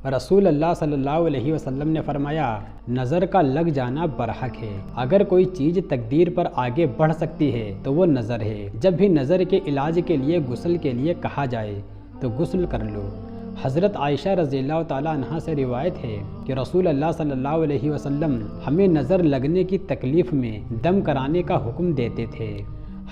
رسول اللہ صلی اللہ علیہ وسلم نے فرمایا نظر کا لگ جانا برحق ہے۔ اگر کوئی چیز تقدیر پر آگے بڑھ سکتی ہے تو وہ نظر ہے۔ جب بھی نظر کے علاج کے لیے غسل کے لیے کہا جائے تو غسل کر لو۔ حضرت عائشہ رضی اللہ تعالیٰ عنہا سے روایت ہے کہ رسول اللہ صلی اللہ علیہ وسلم ہمیں نظر لگنے کی تکلیف میں دم کرانے کا حکم دیتے تھے۔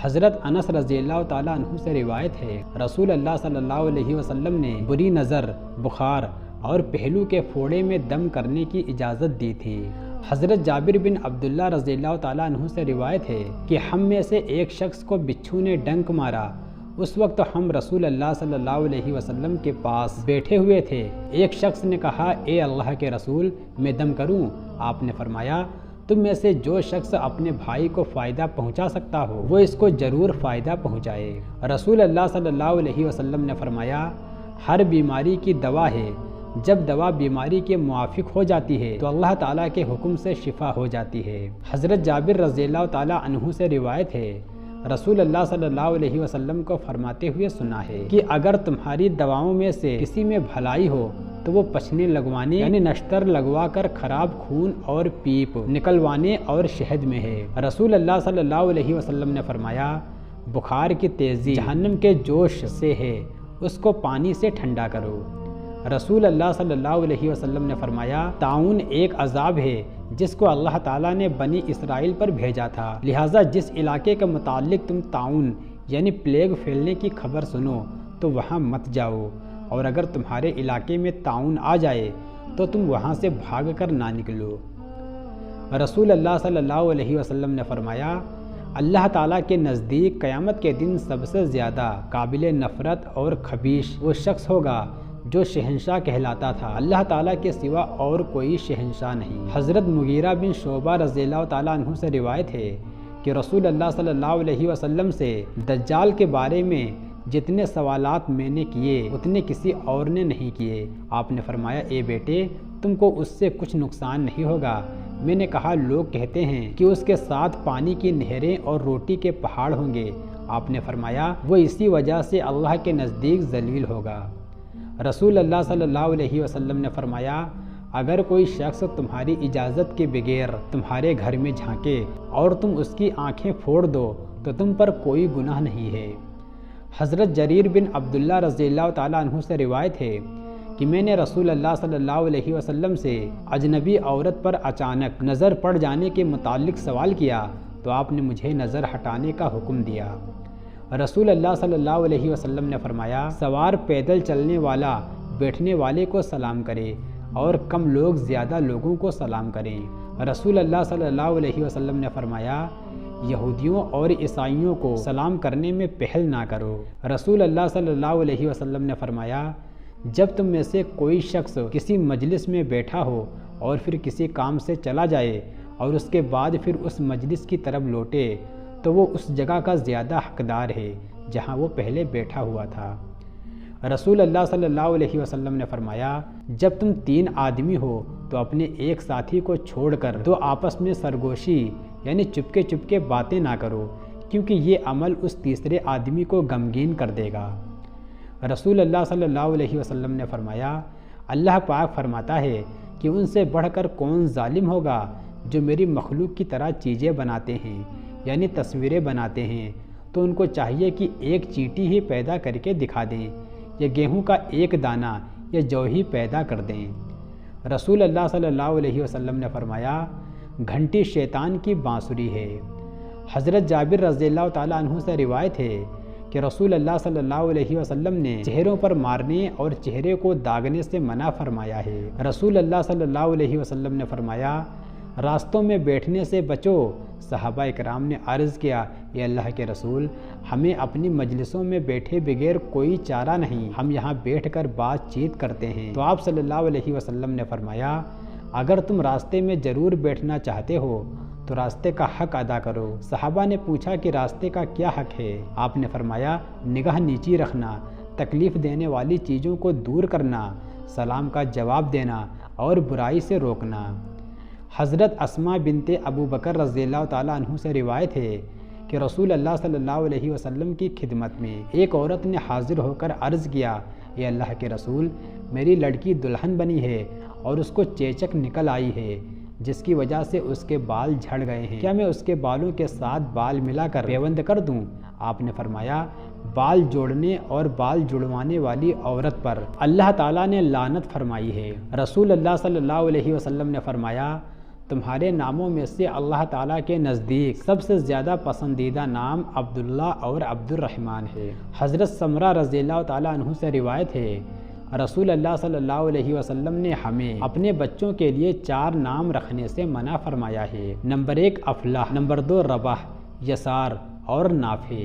حضرت انس رضی اللہ تعالیٰ عنہ سے روایت ہے رسول اللہ صلی اللہ علیہ وسلم نے بری نظر، بخار اور پہلو کے پھوڑے میں دم کرنے کی اجازت دی تھی۔ حضرت جابر بن عبداللہ رضی اللہ تعالیٰ عنہ سے روایت ہے کہ ہم میں سے ایک شخص کو بچھو نے ڈنک مارا۔ اس وقت ہم رسول اللہ صلی اللہ علیہ وسلم کے پاس بیٹھے ہوئے تھے۔ ایک شخص نے کہا اے اللہ کے رسول میں دم کروں؟ آپ نے فرمایا تم میں سے جو شخص اپنے بھائی کو فائدہ پہنچا سکتا ہو وہ اس کو ضرور فائدہ پہنچائے۔ رسول اللہ صلی اللہ علیہ وسلم نے فرمایا ہر بیماری کی دوا ہے، جب دوا بیماری کے موافق ہو جاتی ہے تو اللہ تعالیٰ کے حکم سے شفا ہو جاتی ہے۔ حضرت جابر رضی اللہ تعالیٰ عنہ سے روایت ہے رسول اللہ صلی اللہ علیہ وسلم کو فرماتے ہوئے سنا ہے کہ اگر تمہاری دواؤں میں سے کسی میں بھلائی ہو تو وہ پچنے لگوانے یعنی نشتر لگوا کر خراب خون اور پیپ نکلوانے اور شہد میں ہے۔ رسول اللہ صلی اللہ علیہ وسلم نے فرمایا بخار کی تیزی جہنم کے جوش سے ہے، اس کو پانی سے ٹھنڈا کرو۔ رسول اللہ صلی اللہ علیہ وسلم نے فرمایا طاعون ایک عذاب ہے جس کو اللہ تعالیٰ نے بنی اسرائیل پر بھیجا تھا، لہٰذا جس علاقے کے متعلق تم طاعون یعنی پلیگ پھیلنے کی خبر سنو تو وہاں مت جاؤ، اور اگر تمہارے علاقے میں طاعون آ جائے تو تم وہاں سے بھاگ کر نہ نکلو۔ رسول اللہ صلی اللہ علیہ وسلم نے فرمایا اللہ تعالیٰ کے نزدیک قیامت کے دن سب سے زیادہ قابل نفرت اور خبیث وہ شخص ہوگا جو شہنشاہ کہلاتا تھا، اللہ تعالیٰ کے سوا اور کوئی شہنشاہ نہیں۔ حضرت مغیرہ بن شعبہ رضی اللہ تعالیٰ عنہ سے روایت ہے کہ رسول اللہ صلی اللہ علیہ وسلم سے دجال کے بارے میں جتنے سوالات میں نے کیے اتنے کسی اور نے نہیں کیے۔ آپ نے فرمایا اے بیٹے تم کو اس سے کچھ نقصان نہیں ہوگا۔ میں نے کہا لوگ کہتے ہیں کہ اس کے ساتھ پانی کی نہریں اور روٹی کے پہاڑ ہوں گے۔ آپ نے فرمایا وہ اسی وجہ سے اللہ کے نزدیک ذلیل ہوگا۔ رسول اللہ صلی اللہ علیہ وسلم نے فرمایا اگر کوئی شخص تمہاری اجازت کے بغیر تمہارے گھر میں جھانکے اور تم اس کی آنکھیں پھوڑ دو تو تم پر کوئی گناہ نہیں ہے۔ حضرت جریر بن عبداللہ رضی اللہ تعالیٰ عنہ سے روایت ہے کہ میں نے رسول اللہ صلی اللہ علیہ وسلم سے اجنبی عورت پر اچانک نظر پڑ جانے کے متعلق سوال کیا تو آپ نے مجھے نظر ہٹانے کا حکم دیا۔ رسول اللہ صلی اللہ علیہ وسلم نے فرمایا سوار پیدل چلنے والا بیٹھنے والے کو سلام کرے اور کم لوگ زیادہ لوگوں کو سلام کریں۔ رسول اللہ صلی اللہ علیہ وسلم نے فرمایا یہودیوں اور عیسائیوں کو سلام کرنے میں پہل نہ کرو۔ رسول اللہ صلی اللہ علیہ وسلم نے فرمایا جب تم میں سے کوئی شخص کسی مجلس میں بیٹھا ہو اور پھر کسی کام سے چلا جائے اور اس کے بعد پھر اس مجلس کی طرف لوٹے تو وہ اس جگہ کا زیادہ حقدار ہے جہاں وہ پہلے بیٹھا ہوا تھا۔ رسول اللہ صلی اللہ علیہ وسلم نے فرمایا جب تم 3 آدمی ہو تو اپنے ایک ساتھی کو چھوڑ کر 2 آپس میں سرگوشی یعنی چپکے چپکے باتیں نہ کرو، کیونکہ یہ عمل اس تیسرے آدمی کو غمگین کر دے گا۔ رسول اللہ صلی اللہ علیہ وسلم نے فرمایا اللہ پاک فرماتا ہے کہ ان سے بڑھ کر کون ظالم ہوگا جو میری مخلوق کی طرح چیزیں بناتے ہیں یعنی تصویریں بناتے ہیں، تو ان کو چاہیے کہ ایک چیٹی ہی پیدا کر کے دکھا دیں یا گیہوں کا ایک دانہ یا جو ہی پیدا کر دیں۔ رسول اللہ صلی اللہ علیہ وسلم نے فرمایا گھنٹی شیطان کی بانسری ہے۔ حضرت جابر رضی اللہ تعالیٰ عنہ سے روایت ہے کہ رسول اللہ صلی اللہ علیہ وسلم نے چہروں پر مارنے اور چہرے کو داغنے سے منع فرمایا ہے۔ رسول اللہ صلی اللہ علیہ وسلم نے فرمایا راستوں میں بیٹھنے سے بچو۔ صحابہ اکرام نے عرض کیا اے اللہ کے رسول ہمیں اپنی مجلسوں میں بیٹھے بغیر کوئی چارہ نہیں، ہم یہاں بیٹھ کر بات چیت کرتے ہیں۔ تو آپ صلی اللہ علیہ وسلم نے فرمایا اگر تم راستے میں ضرور بیٹھنا چاہتے ہو تو راستے کا حق ادا کرو۔ صحابہ نے پوچھا کہ راستے کا کیا حق ہے؟ آپ نے فرمایا نگاہ نیچی رکھنا، تکلیف دینے والی چیزوں کو دور کرنا، سلام کا جواب دینا اور برائی سے روکنا۔ حضرت اسماء بنت ابو بکر رضی اللہ تعالیٰ عنہ سے روایت ہے کہ رسول اللہ صلی اللہ علیہ وسلم کی خدمت میں ایک عورت نے حاضر ہو کر عرض کیا اے اللہ کے رسول، میری لڑکی دلہن بنی ہے اور اس کو چیچک نکل آئی ہے جس کی وجہ سے اس کے بال جھڑ گئے ہیں، کیا میں اس کے بالوں کے ساتھ بال ملا کر پیوند کر دوں؟ آپ نے فرمایا بال جوڑنے اور بال جڑوانے والی عورت پر اللہ تعالیٰ نے لعنت فرمائی ہے۔ رسول اللہ صلی اللہ علیہ وسلم نے فرمایا تمہارے ناموں میں سے اللہ تعالیٰ کے نزدیک سب سے زیادہ پسندیدہ نام عبداللہ اور عبد الرحمن ہے۔ حضرت سمرہ رضی اللہ تعالیٰ عنہ سے روایت ہے رسول اللہ صلی اللہ علیہ وسلم نے ہمیں اپنے بچوں کے لیے 4 نام رکھنے سے منع فرمایا ہے۔ نمبر 1 افلاح، نمبر 2 ربح، یسار اور نافع۔